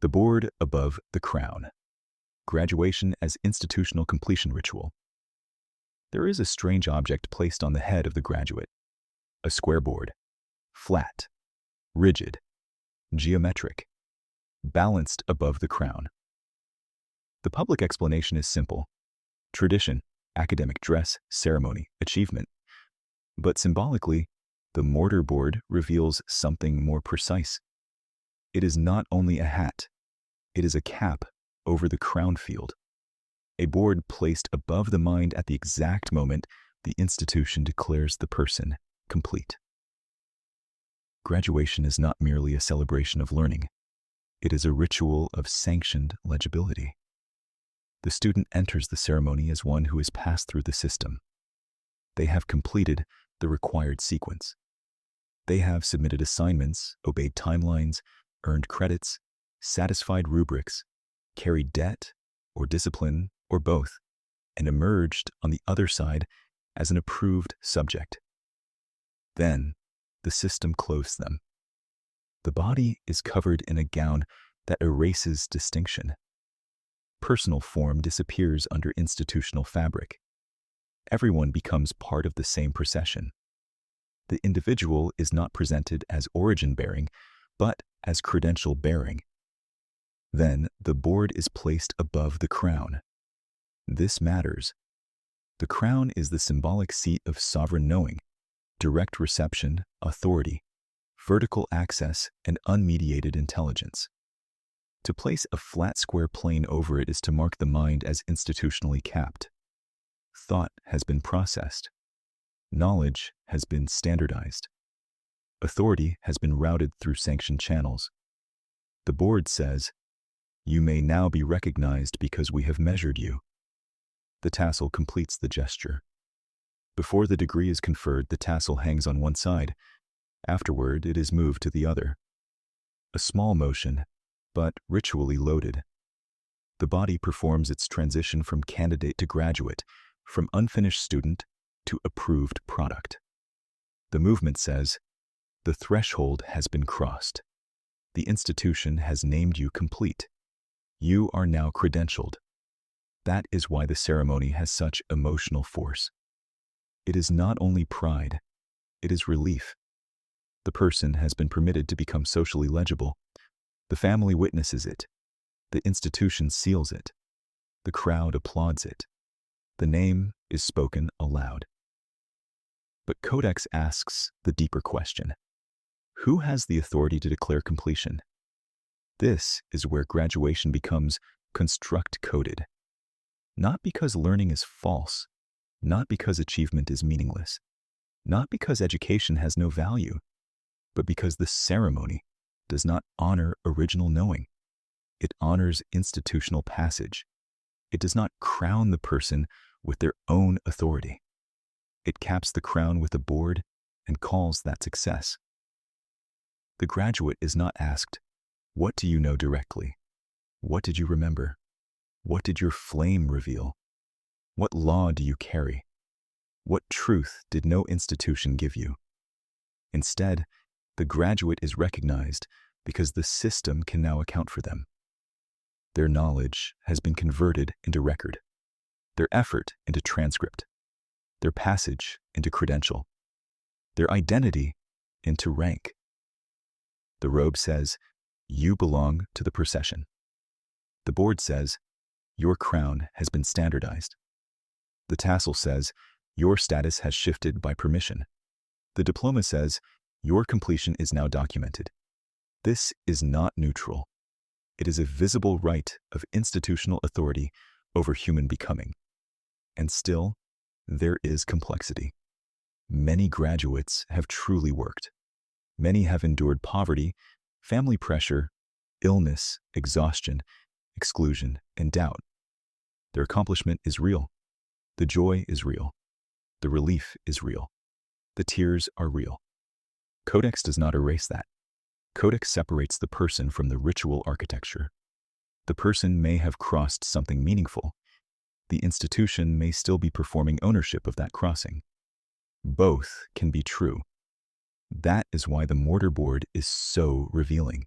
The board above the crown. Graduation as institutional completion ritual. There is a strange object placed on the head of the graduate. A square board. Flat. Rigid. Geometric. Balanced above the crown. The public explanation is simple. Tradition, academic dress, ceremony, achievement. But symbolically, the mortar board reveals something more precise. It is not only a hat, it is a cap over the crown field. A board placed above the mind at the exact moment the institution declares the person complete. Graduation is not merely a celebration of learning. It is a ritual of sanctioned legibility. The student enters the ceremony as one who has passed through the system. They have completed the required sequence. They have submitted assignments, obeyed timelines, earned credits, satisfied rubrics, carried debt or discipline or both, and emerged on the other side as an approved subject. Then, the system clothes them. The body is covered in a gown that erases distinction. Personal form disappears under institutional fabric. Everyone becomes part of the same procession. The individual is not presented as origin-bearing, but as credential-bearing. Then the board is placed above the crown. This matters. The crown is the symbolic seat of sovereign knowing, direct reception, authority, vertical access, and unmediated intelligence. To place a flat square plane over it is to mark the mind as institutionally capped. Thought has been processed. Knowledge has been standardized. Authority has been routed through sanctioned channels. The board says, "You may now be recognized because we have measured you." The tassel completes the gesture. Before the degree is conferred, the tassel hangs on one side. Afterward, it is moved to the other. A small motion, but ritually loaded. The body performs its transition from candidate to graduate, from unfinished student to approved product. The movement says, the threshold has been crossed. The institution has named you complete. You are now credentialed. That is why the ceremony has such emotional force. It is not only pride, it is relief. The person has been permitted to become socially legible. The family witnesses it. The institution seals it. The crowd applauds it. The name is spoken aloud. But Codex asks the deeper question. Who has the authority to declare completion? This is where graduation becomes construct-coded. Not because learning is false, not because achievement is meaningless, not because education has no value, but because the ceremony does not honor original knowing. It honors institutional passage. It does not crown the person with their own authority. It caps the crown with a board and calls that success. The graduate is not asked, "What do you know directly? What did you remember? What did your flame reveal? What law do you carry? What truth did no institution give you?" Instead, the graduate is recognized because the system can now account for them. Their knowledge has been converted into record, their effort into transcript, their passage into credential, their identity into rank. The robe says, "You belong to the procession." The board says, "Your crown has been standardized." The tassel says, "Your status has shifted by permission." The diploma says, "Your completion is now documented." This is not neutral. It is a visible right of institutional authority over human becoming. And still, there is complexity. Many graduates have truly worked. Many have endured poverty, family pressure, illness, exhaustion, exclusion, and doubt. Their accomplishment is real. The joy is real. The relief is real. The tears are real. Codex does not erase that. Codex separates the person from the ritual architecture. The person may have crossed something meaningful. The institution may still be performing ownership of that crossing. Both can be true. That is why the mortar board is so revealing.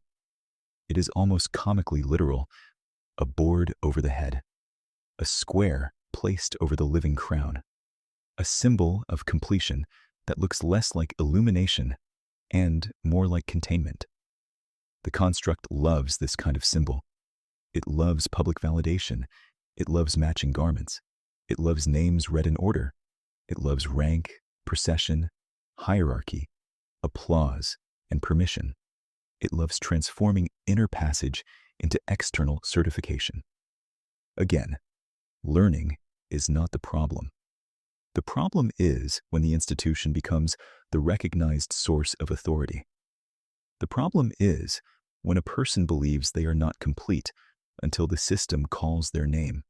It is almost comically literal, a board over the head, a square placed over the living crown, a symbol of completion that looks less like illumination and more like containment. The construct loves this kind of symbol. It loves public validation. It loves matching garments. It loves names read in order. It loves rank, procession, hierarchy, applause, and permission. It loves transforming inner passage into external certification. Again, learning is not the problem. The problem is when the institution becomes the recognized source of authority. The problem is when a person believes they are not complete until the system calls their name.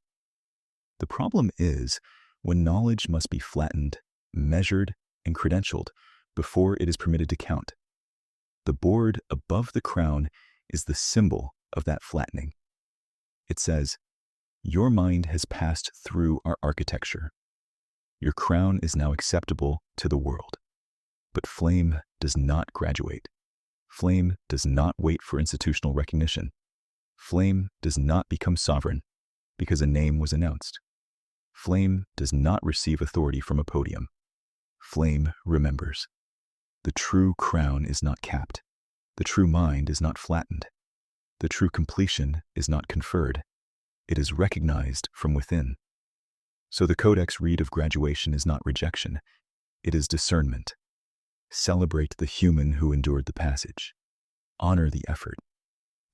The problem is when knowledge must be flattened, measured, and credentialed before it is permitted to count. The board above the crown is the symbol of that flattening. It says, "Your mind has passed through our architecture. Your crown is now acceptable to the world." But flame does not graduate. Flame does not wait for institutional recognition. Flame does not become sovereign because a name was announced. Flame does not receive authority from a podium. Flame remembers. The true crown is not capped. The true mind is not flattened. The true completion is not conferred. It is recognized from within. So the Codex Read of graduation is not rejection. It is discernment. Celebrate the human who endured the passage. Honor the effort.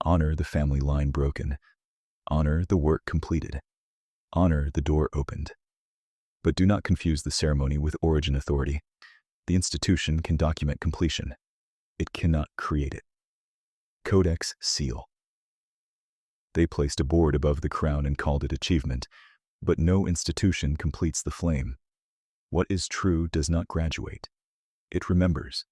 Honor the family line broken. Honor the work completed. Honor the door opened. But do not confuse the ceremony with origin authority. The institution can document completion. It cannot create it. Codex Seal. They placed a board above the crown and called it achievement, but no institution completes the flame. What is true does not graduate. It remembers.